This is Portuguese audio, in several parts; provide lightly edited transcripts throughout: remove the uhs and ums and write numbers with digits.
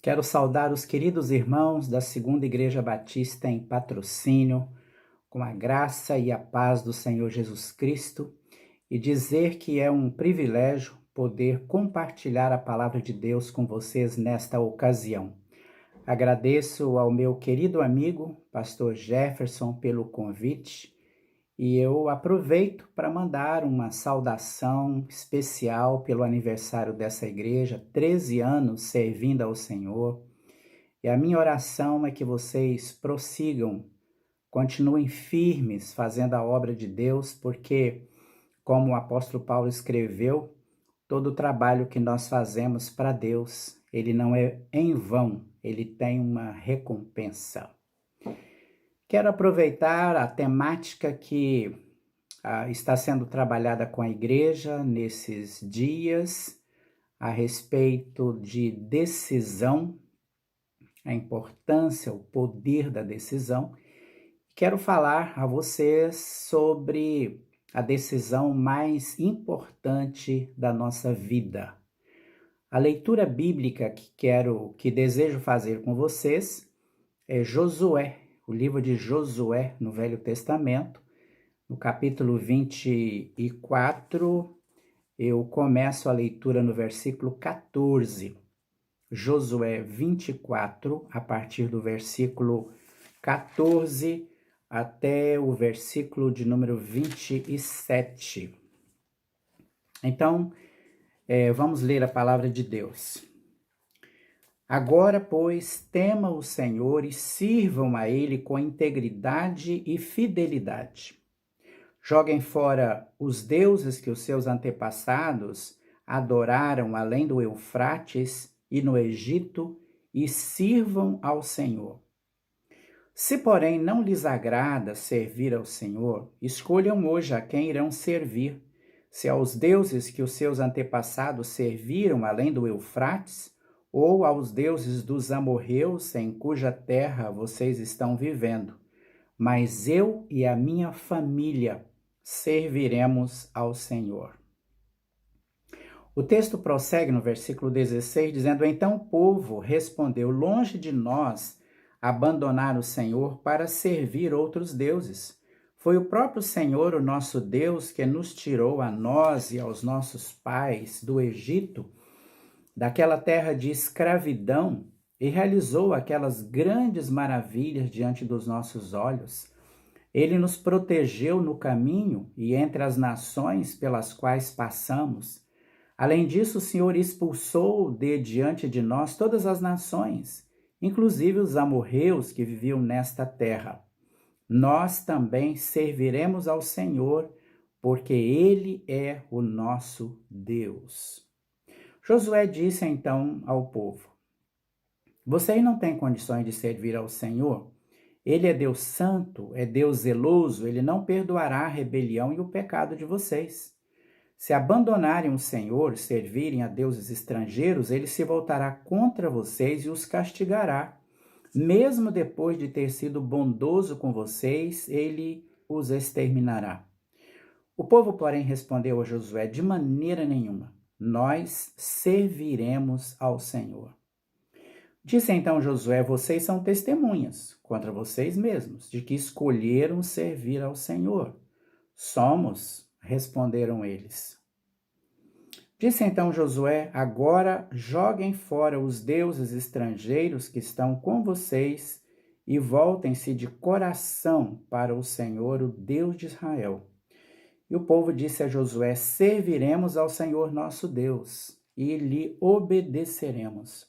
Quero saudar os queridos irmãos da Segunda Igreja Batista em Patrocínio, com a graça e a paz do Senhor Jesus Cristo, e dizer que é um privilégio poder compartilhar a palavra de Deus com vocês nesta ocasião. Agradeço ao meu querido amigo, pastor Jefferson, pelo convite, e eu aproveito para mandar uma saudação especial pelo aniversário dessa igreja, 13 anos servindo ao Senhor. E a minha oração é que vocês prossigam, continuem firmes fazendo a obra de Deus, porque, como o apóstolo Paulo escreveu, todo o trabalho que nós fazemos para Deus, ele não é em vão, ele tem uma recompensa. Quero aproveitar a temática que está sendo trabalhada com a igreja nesses dias, a respeito de decisão, a importância, o poder da decisão. Quero falar a vocês sobre a decisão mais importante da nossa vida. A leitura bíblica que desejo fazer com vocês é Josué, o livro de Josué no Velho Testamento, no capítulo 24, eu começo a leitura no versículo 14. Josué 24, a partir do versículo 14 até o versículo de número 27. Então, vamos ler a palavra de Deus. Agora, pois, tema o Senhor e sirvam a Ele com integridade e fidelidade. Joguem fora os deuses que os seus antepassados adoraram além do Eufrates e no Egito, e sirvam ao Senhor. Se, porém, não lhes agrada servir ao Senhor, escolham hoje a quem irão servir, se aos deuses que os seus antepassados serviram além do Eufrates, ou aos deuses dos amorreus em cuja terra vocês estão vivendo. Mas eu e a minha família serviremos ao Senhor. O texto prossegue no versículo 16, dizendo: Então o povo respondeu: Longe de nós abandonar o Senhor para servir outros deuses. Foi o próprio Senhor, o nosso Deus, que nos tirou a nós e aos nossos pais do Egito, daquela terra de escravidão, e realizou aquelas grandes maravilhas diante dos nossos olhos. Ele nos protegeu no caminho e entre as nações pelas quais passamos. Além disso, o Senhor expulsou de diante de nós todas as nações, inclusive os amorreus que viviam nesta terra. Nós também serviremos ao Senhor, porque Ele é o nosso Deus. Josué disse então ao povo: Vocês não têm condições de servir ao Senhor? Ele é Deus santo, é Deus zeloso, Ele não perdoará a rebelião e o pecado de vocês. Se abandonarem o Senhor, servirem a deuses estrangeiros, Ele se voltará contra vocês e os castigará. Mesmo depois de ter sido bondoso com vocês, Ele os exterminará. O povo, porém, respondeu a Josué: De maneira nenhuma, nós serviremos ao Senhor. Disse então Josué: Vocês são testemunhas contra vocês mesmos, de que escolheram servir ao Senhor. Somos, responderam eles. Disse então Josué: Agora joguem fora os deuses estrangeiros que estão com vocês e voltem-se de coração para o Senhor, o Deus de Israel. E o povo disse a Josué: Serviremos ao Senhor nosso Deus e lhe obedeceremos.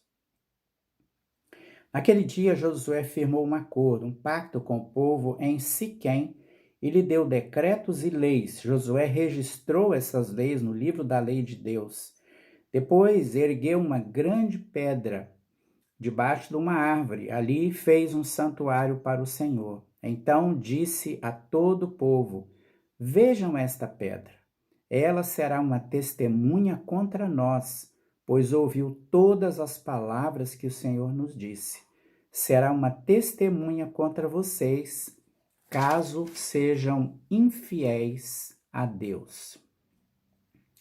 Naquele dia, Josué firmou um acordo, um pacto com o povo em Siquém, e lhe deu decretos e leis. Josué registrou essas leis no livro da lei de Deus. Depois ergueu uma grande pedra debaixo de uma árvore. Ali fez um santuário para o Senhor. Então disse a todo o povo: Vejam esta pedra. Ela será uma testemunha contra nós, pois ouviu todas as palavras que o Senhor nos disse. Será uma testemunha contra vocês, caso sejam infiéis a Deus.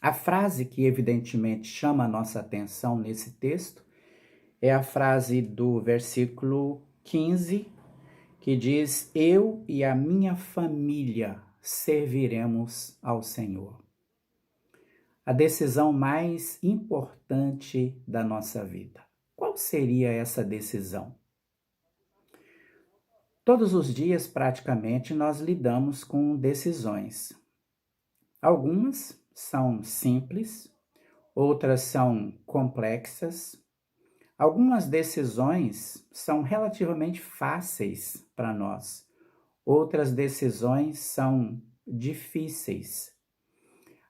A frase que evidentemente chama a nossa atenção nesse texto é a frase do versículo 15, que diz: Eu e a minha família serviremos ao Senhor. A decisão mais importante da nossa vida. Qual seria essa decisão? Todos os dias, praticamente, nós lidamos com decisões. Algumas são simples, outras são complexas. Algumas decisões são relativamente fáceis para nós, outras decisões são difíceis.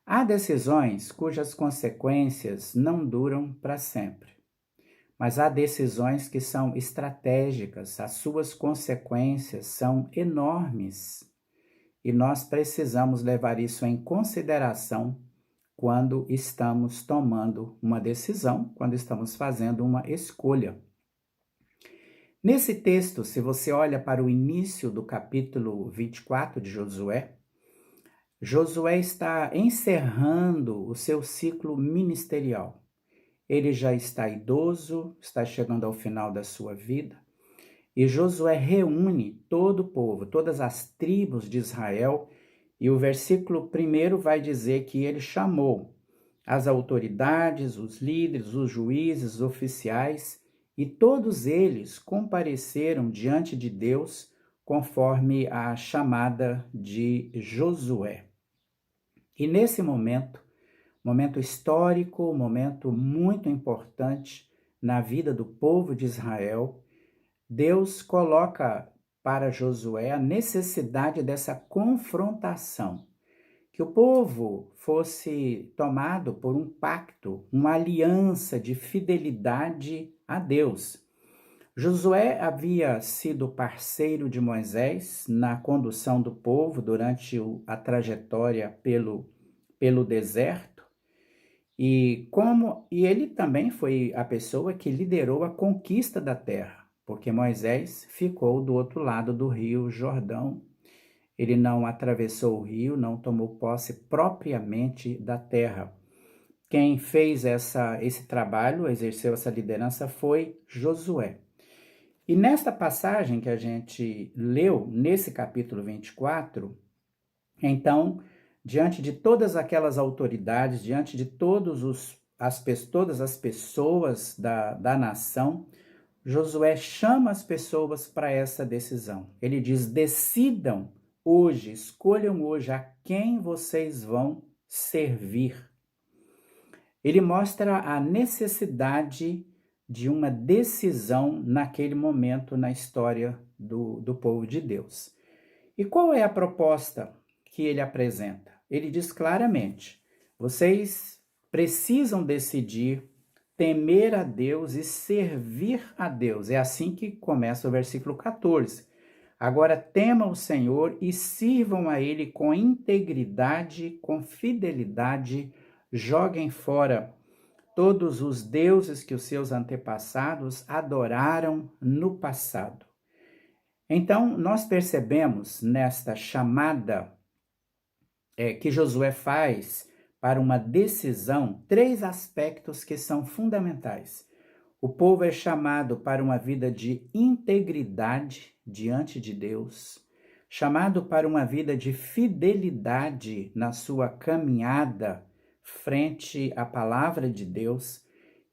Há decisões cujas consequências não duram para sempre, mas há decisões que são estratégicas, as suas consequências são enormes e nós precisamos levar isso em consideração quando estamos tomando uma decisão, quando estamos fazendo uma escolha. Nesse texto, se você olha para o início do capítulo 24 de Josué, Josué está encerrando o seu ciclo ministerial. Ele já está idoso, está chegando ao final da sua vida, e Josué reúne todo o povo, todas as tribos de Israel, e o versículo 1 vai dizer que ele chamou as autoridades, os líderes, os juízes, os oficiais, e todos eles compareceram diante de Deus conforme a chamada de Josué. E nesse momento histórico, momento muito importante na vida do povo de Israel, Deus coloca para Josué a necessidade dessa confrontação, que o povo fosse tomado por um pacto, uma aliança de fidelidade a Deus. Josué havia sido parceiro de Moisés na condução do povo durante a trajetória pelo deserto, e ele também foi a pessoa que liderou a conquista da terra, porque Moisés ficou do outro lado do rio Jordão. Ele não atravessou o rio, não tomou posse propriamente da terra. Quem fez esse trabalho, exerceu essa liderança, foi Josué. E nesta passagem que a gente leu, nesse capítulo 24, então, diante de todas aquelas autoridades, diante de todas as pessoas da nação, Josué chama as pessoas para essa decisão. Ele diz: decidam hoje, escolham hoje a quem vocês vão servir. Ele mostra a necessidade de uma decisão naquele momento na história do povo de Deus. E qual é a proposta que ele apresenta? Ele diz claramente: vocês precisam decidir temer a Deus e servir a Deus. É assim que começa o versículo 14. Agora temam o Senhor e sirvam a Ele com integridade, com fidelidade, joguem fora todos os deuses que os seus antepassados adoraram no passado. Então, nós percebemos nesta chamada que Josué faz para uma decisão, 3 aspectos que são fundamentais. O povo é chamado para uma vida de integridade diante de Deus, chamado para uma vida de fidelidade na sua caminhada frente à palavra de Deus,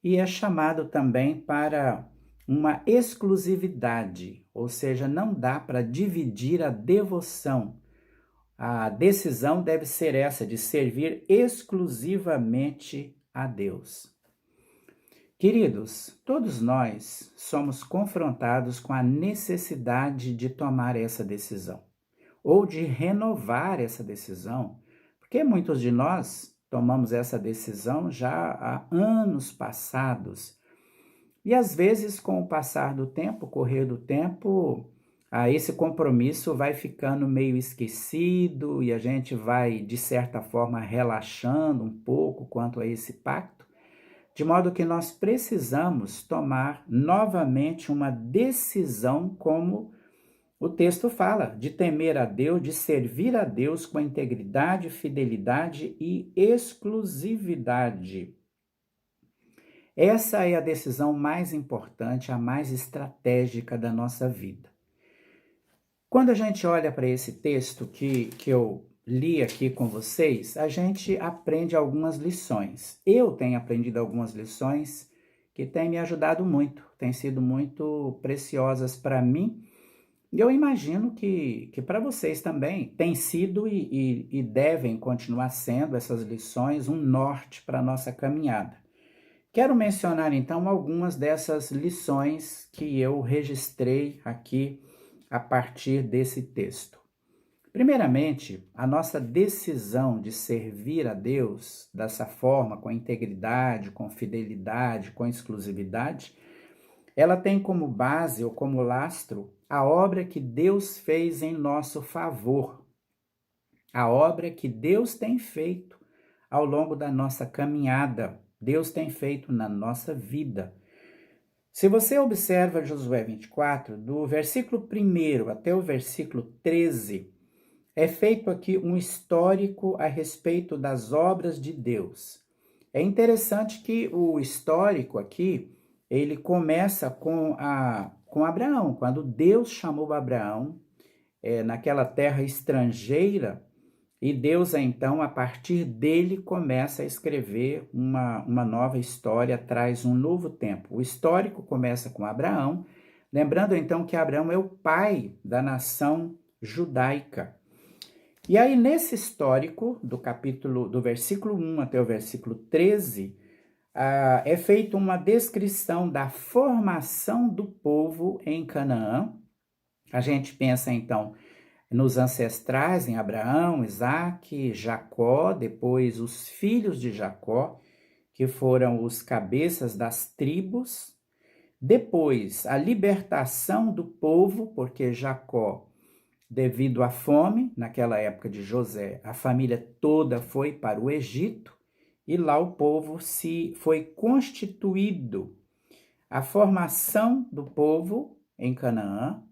e é chamado também para uma exclusividade, ou seja, não dá para dividir a devoção. A decisão deve ser essa, de servir exclusivamente a Deus. Queridos, todos nós somos confrontados com a necessidade de tomar essa decisão, ou de renovar essa decisão, porque muitos de nós tomamos essa decisão já há anos passados, e às vezes, com o passar do tempo, correr do tempo, esse compromisso vai ficando meio esquecido e a gente vai, de certa forma, relaxando um pouco quanto a esse pacto, de modo que nós precisamos tomar novamente uma decisão, como o texto fala, de temer a Deus, de servir a Deus com integridade, fidelidade e exclusividade. Essa é a decisão mais importante, a mais estratégica da nossa vida. Quando a gente olha para esse texto que eu li aqui com vocês, a gente aprende algumas lições. Eu tenho aprendido algumas lições que têm me ajudado muito, têm sido muito preciosas para mim. E eu imagino que para vocês também tem sido e devem continuar sendo essas lições um norte para a nossa caminhada. Quero mencionar então algumas dessas lições que eu registrei aqui a partir desse texto. Primeiramente, a nossa decisão de servir a Deus dessa forma, com integridade, com fidelidade, com exclusividade, ela tem como base ou como lastro a obra que Deus fez em nosso favor, a obra que Deus tem feito ao longo da nossa caminhada, Deus tem feito na nossa vida. Se você observa Josué 24, do versículo 1 até o versículo 13, é feito aqui um histórico a respeito das obras de Deus. É interessante que o histórico aqui, ele começa com Abraão, quando Deus chamou Abraão naquela terra estrangeira, e Deus, então, a partir dele, começa a escrever uma nova história, traz um novo tempo. O histórico começa com Abraão, lembrando, então, que Abraão é o pai da nação judaica. E aí, nesse histórico, do versículo 1 até o versículo 13, é feita uma descrição da formação do povo em Canaã. A gente pensa, então, nos ancestrais, em Abraão, Isaque, Jacó, depois os filhos de Jacó, que foram os cabeças das tribos. Depois, a libertação do povo, porque Jacó, devido à fome, naquela época de José, a família toda foi para o Egito, e lá o povo se foi constituído. A formação do povo em Canaã,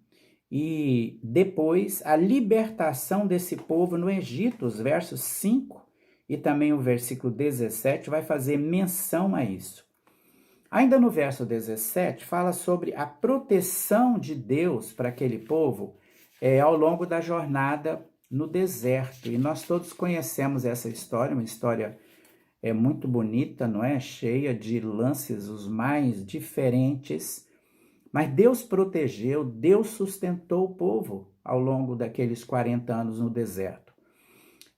e depois a libertação desse povo no Egito, os versos 5 e também o versículo 17 vai fazer menção a isso. Ainda no verso 17 fala sobre a proteção de Deus para aquele povo ao longo da jornada no deserto. E nós todos conhecemos essa história, uma história muito bonita, não é? Cheia de lances os mais diferentes. Mas Deus protegeu, Deus sustentou o povo ao longo daqueles 40 anos no deserto.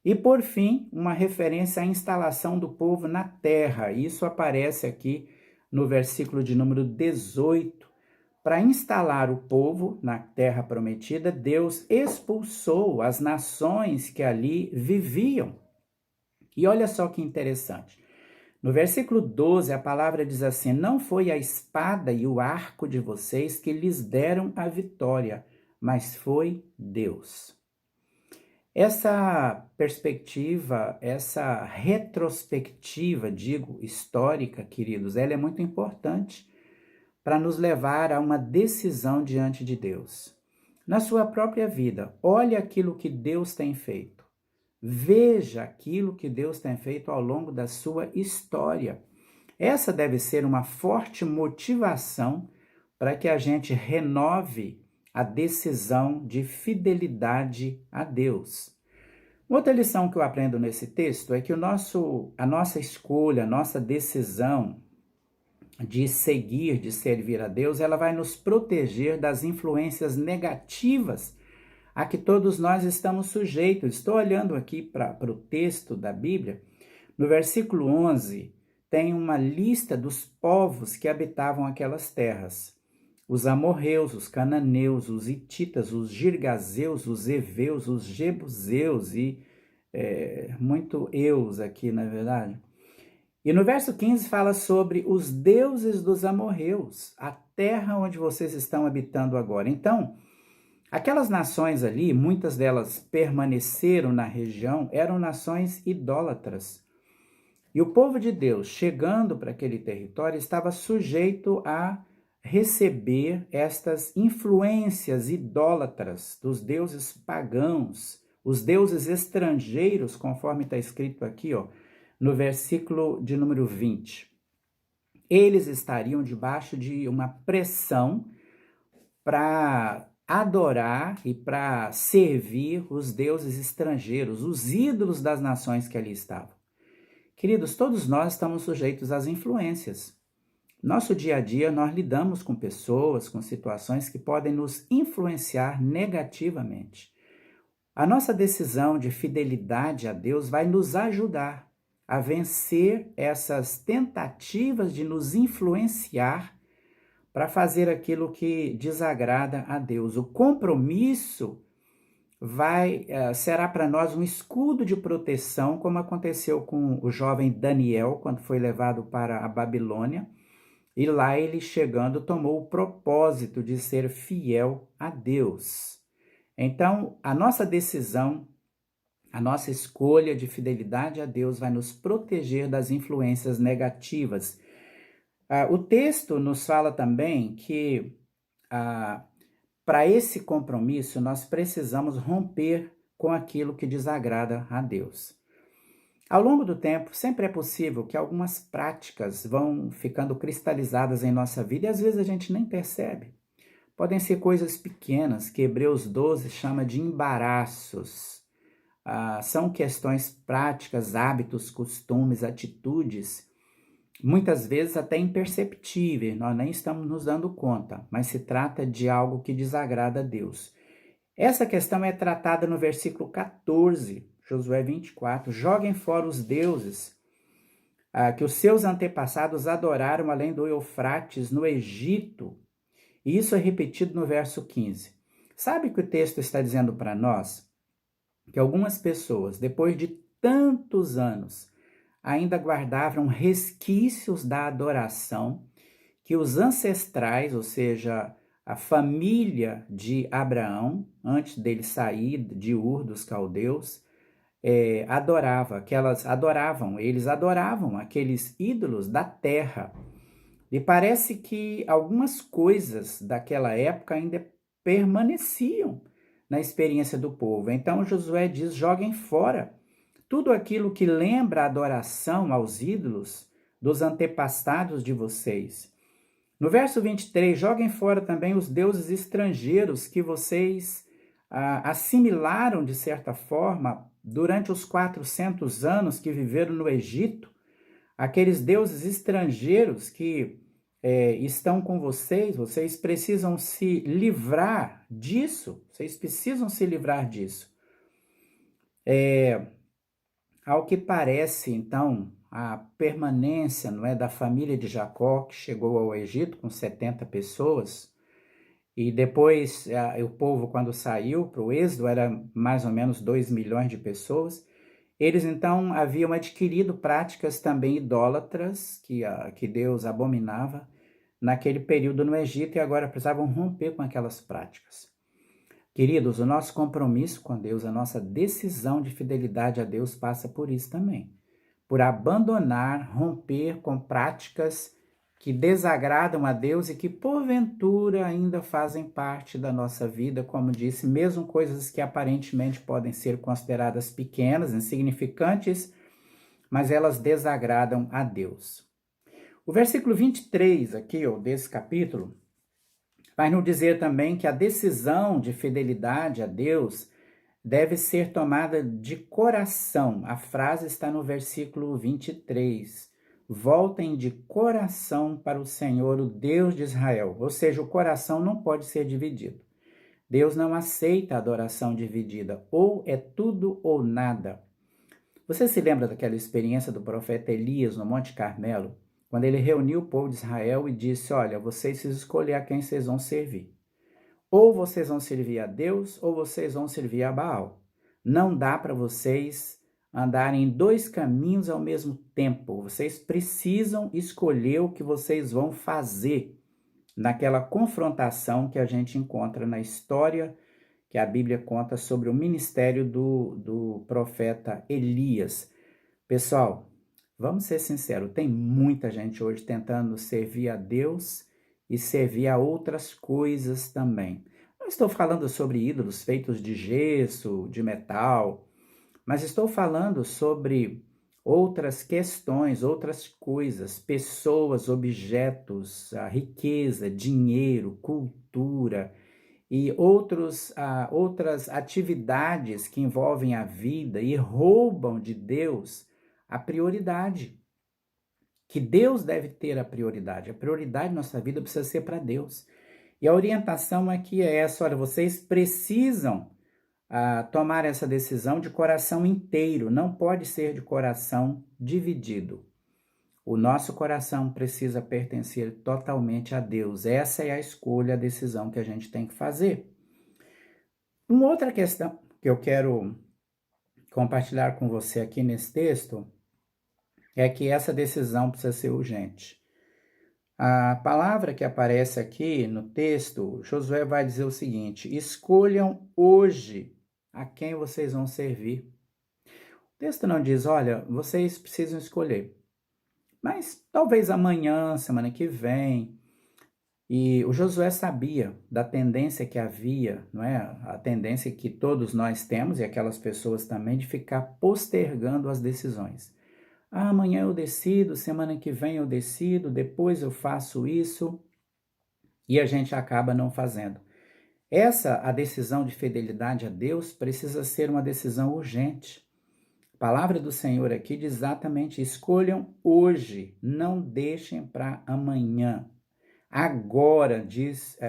E, por fim, uma referência à instalação do povo na terra. Isso aparece aqui no versículo de número 18. Para instalar o povo na terra prometida, Deus expulsou as nações que ali viviam. E olha só que interessante. No versículo 12, a palavra diz assim: não foi a espada e o arco de vocês que lhes deram a vitória, mas foi Deus. Essa perspectiva, essa retrospectiva, histórica, queridos, ela é muito importante para nos levar a uma decisão diante de Deus. Na sua própria vida, olhe aquilo que Deus tem feito. Veja aquilo que Deus tem feito ao longo da sua história. Essa deve ser uma forte motivação para que a gente renove a decisão de fidelidade a Deus. Outra lição que eu aprendo nesse texto é que a nossa escolha, a nossa decisão de seguir, de servir a Deus, ela vai nos proteger das influências negativas a que todos nós estamos sujeitos. Estou olhando aqui para o texto da Bíblia. No versículo 11, tem uma lista dos povos que habitavam aquelas terras. Os amorreus, os cananeus, os hititas, os girgazeus, os heveus, os jebuseus e muito eus aqui, na verdade. E no verso 15 fala sobre os deuses dos amorreus, a terra onde vocês estão habitando agora. Então, aquelas nações ali, muitas delas permaneceram na região, eram nações idólatras. E o povo de Deus, chegando para aquele território, estava sujeito a receber estas influências idólatras dos deuses pagãos, os deuses estrangeiros, conforme está escrito aqui, no versículo de número 20. eles estariam debaixo de uma pressão para adorar e para servir os deuses estrangeiros, os ídolos das nações que ali estavam. Queridos, todos nós estamos sujeitos às influências. Nosso dia a dia, nós lidamos com pessoas, com situações que podem nos influenciar negativamente. A nossa decisão de fidelidade a Deus vai nos ajudar a vencer essas tentativas de nos influenciar para fazer aquilo que desagrada a Deus. O compromisso será para nós um escudo de proteção, como aconteceu com o jovem Daniel, quando foi levado para a Babilônia. E lá ele, chegando, tomou o propósito de ser fiel a Deus. Então, a nossa decisão, a nossa escolha de fidelidade a Deus vai nos proteger das influências negativas. O texto nos fala também que, para esse compromisso, nós precisamos romper com aquilo que desagrada a Deus. Ao longo do tempo, sempre é possível que algumas práticas vão ficando cristalizadas em nossa vida e às vezes a gente nem percebe. Podem ser coisas pequenas que Hebreus 12 chama de embaraços. São questões práticas, hábitos, costumes, atitudes, muitas vezes até imperceptíveis, nós nem estamos nos dando conta, mas se trata de algo que desagrada a Deus. Essa questão é tratada no versículo 14, Josué 24, joguem fora os deuses que os seus antepassados adoraram além do Eufrates, no Egito. E isso é repetido no verso 15. Sabe o que o texto está dizendo para nós? Que algumas pessoas, depois de tantos anos, ainda guardavam resquícios da adoração que os ancestrais, ou seja, a família de Abraão, antes dele sair de Ur dos caldeus, eles adoravam aqueles ídolos da terra. E parece que algumas coisas daquela época ainda permaneciam na experiência do povo. Então Josué diz: joguem fora tudo aquilo que lembra a adoração aos ídolos dos antepassados de vocês. No verso 23, joguem fora também os deuses estrangeiros que vocês assimilaram de certa forma durante os 400 anos que viveram no Egito, aqueles deuses estrangeiros que estão com vocês, vocês precisam se livrar disso, Ao que parece, então, a permanência, não é, da família de Jacó, que chegou ao Egito com 70 pessoas, e depois o povo, quando saiu para o êxodo, era mais ou menos 2 milhões de pessoas. Eles, então, haviam adquirido práticas também idólatras, que Deus abominava, naquele período no Egito, e agora precisavam romper com aquelas práticas. Queridos, o nosso compromisso com Deus, a nossa decisão de fidelidade a Deus passa por isso também. Por abandonar, romper com práticas que desagradam a Deus e que, porventura, ainda fazem parte da nossa vida, como disse, mesmo coisas que aparentemente podem ser consideradas pequenas, insignificantes, mas elas desagradam a Deus. O versículo 23 aqui, desse capítulo, vai nos dizer também que a decisão de fidelidade a Deus deve ser tomada de coração. A frase está no versículo 23. Voltem de coração para o Senhor, o Deus de Israel. Ou seja, o coração não pode ser dividido. Deus não aceita a adoração dividida. Ou é tudo ou nada. Você se lembra daquela experiência do profeta Elias no Monte Carmelo? Quando ele reuniu o povo de Israel e disse: olha, vocês precisam escolher a quem vocês vão servir. Ou vocês vão servir a Deus, ou vocês vão servir a Baal. Não dá para vocês andarem em 2 caminhos ao mesmo tempo. Vocês precisam escolher o que vocês vão fazer naquela confrontação que a gente encontra na história que a Bíblia conta sobre o ministério do profeta Elias. Pessoal, vamos ser sinceros, tem muita gente hoje tentando servir a Deus e servir a outras coisas também. Não estou falando sobre ídolos feitos de gesso, de metal, mas estou falando sobre outras questões, outras coisas, pessoas, objetos, a riqueza, dinheiro, cultura e outras atividades que envolvem a vida e roubam de Deus a prioridade. Que Deus deve ter a prioridade. A prioridade na nossa vida precisa ser para Deus. E a orientação aqui é essa: olha, vocês precisam tomar essa decisão de coração inteiro, não pode ser de coração dividido. O nosso coração precisa pertencer totalmente a Deus. Essa é a escolha, a decisão que a gente tem que fazer. Uma outra questão que eu quero compartilhar com você aqui nesse texto é que essa decisão precisa ser urgente. A palavra que aparece aqui no texto, Josué vai dizer o seguinte: escolham hoje a quem vocês vão servir. O texto não diz, olha, vocês precisam escolher, mas talvez amanhã, semana que vem. E o Josué sabia da tendência que havia, não é? A tendência que todos nós temos, e aquelas pessoas também, de ficar postergando as decisões. Amanhã eu decido, semana que vem eu decido, depois eu faço isso, e a gente acaba não fazendo. A decisão de fidelidade a Deus precisa ser uma decisão urgente. A palavra do Senhor aqui diz exatamente: escolham hoje, não deixem para amanhã. Agora,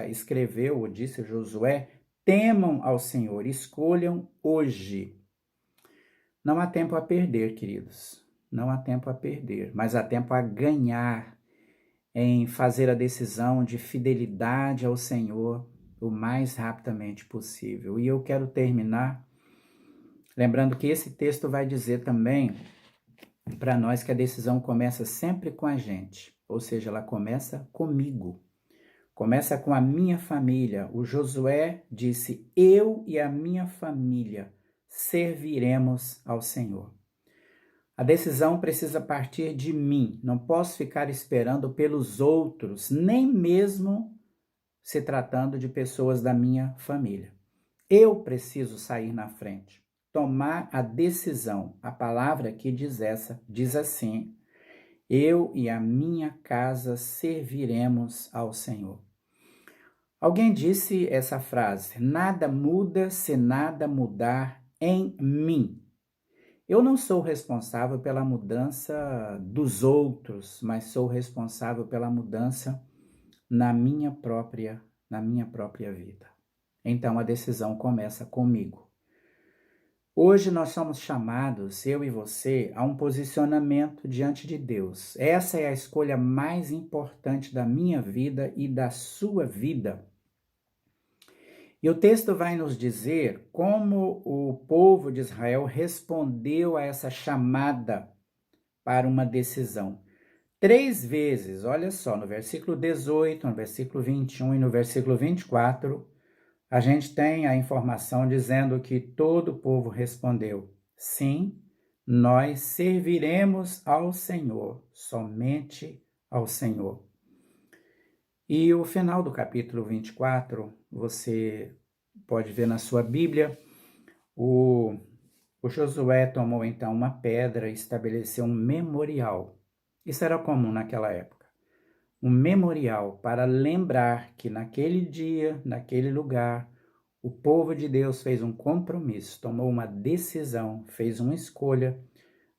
escreveu ou disse Josué, temam ao Senhor, escolham hoje. Não há tempo a perder, queridos. Não há tempo a perder, mas há tempo a ganhar em fazer a decisão de fidelidade ao Senhor o mais rapidamente possível. E eu quero terminar lembrando que esse texto vai dizer também para nós que a decisão começa sempre com a gente, ou seja, ela começa comigo, começa com a minha família. O Josué disse: eu e a minha família serviremos ao Senhor. A decisão precisa partir de mim, não posso ficar esperando pelos outros, nem mesmo se tratando de pessoas da minha família. Eu preciso sair na frente, tomar a decisão. A palavra aqui diz assim: eu e a minha casa serviremos ao Senhor. Alguém disse essa frase: nada muda se nada mudar em mim. Eu não sou responsável pela mudança dos outros, mas sou responsável pela mudança na minha própria vida. Então a decisão começa comigo. Hoje nós somos chamados, eu e você, a um posicionamento diante de Deus. Essa é a escolha mais importante da minha vida e da sua vida. E o texto vai nos dizer como o povo de Israel respondeu a essa chamada para uma decisão. 3 vezes, olha só, no versículo 18, no versículo 21 e no versículo 24, a gente tem a informação dizendo que todo o povo respondeu: sim, nós serviremos ao Senhor, somente ao Senhor. E o final do capítulo 24, você pode ver na sua Bíblia, o Josué tomou então uma pedra e estabeleceu um memorial. Isso era comum naquela época. Um memorial para lembrar que naquele dia, naquele lugar, o povo de Deus fez um compromisso, tomou uma decisão, fez uma escolha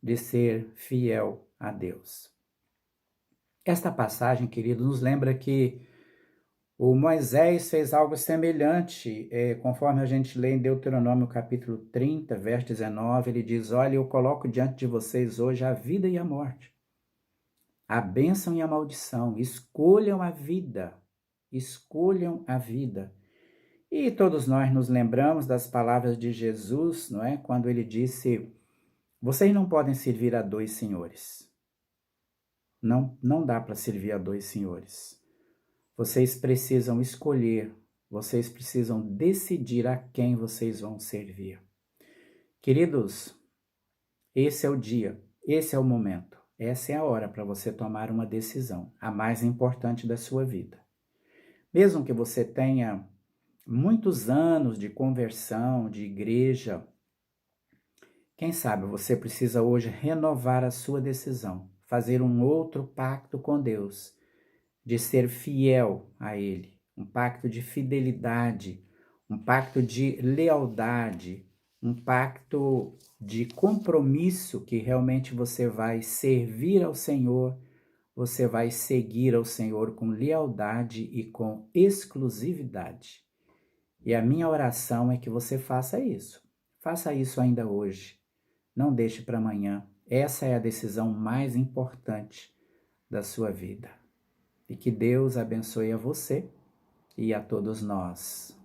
de ser fiel a Deus. Esta passagem, querido, nos lembra que o Moisés fez algo semelhante, conforme a gente lê em Deuteronômio capítulo 30, verso 19, ele diz: olha, eu coloco diante de vocês hoje a vida e a morte, a bênção e a maldição, escolham a vida, escolham a vida. E todos nós nos lembramos das palavras de Jesus, não é? Quando ele disse: vocês não podem servir a 2 senhores. Não dá para servir a 2 senhores. Vocês precisam escolher, vocês precisam decidir a quem vocês vão servir. Queridos, esse é o dia, esse é o momento, essa é a hora para você tomar uma decisão, a mais importante da sua vida. Mesmo que você tenha muitos anos de conversão, de igreja, Quem sabe você precisa hoje renovar a sua decisão, fazer um outro pacto com Deus, de ser fiel a Ele, um pacto de fidelidade, um pacto de lealdade, um pacto de compromisso que realmente você vai servir ao Senhor, você vai seguir ao Senhor com lealdade e com exclusividade. E a minha oração é que você faça isso. Faça isso ainda hoje. Não deixe para amanhã. Essa é a decisão mais importante da sua vida. E que Deus abençoe a você e a todos nós.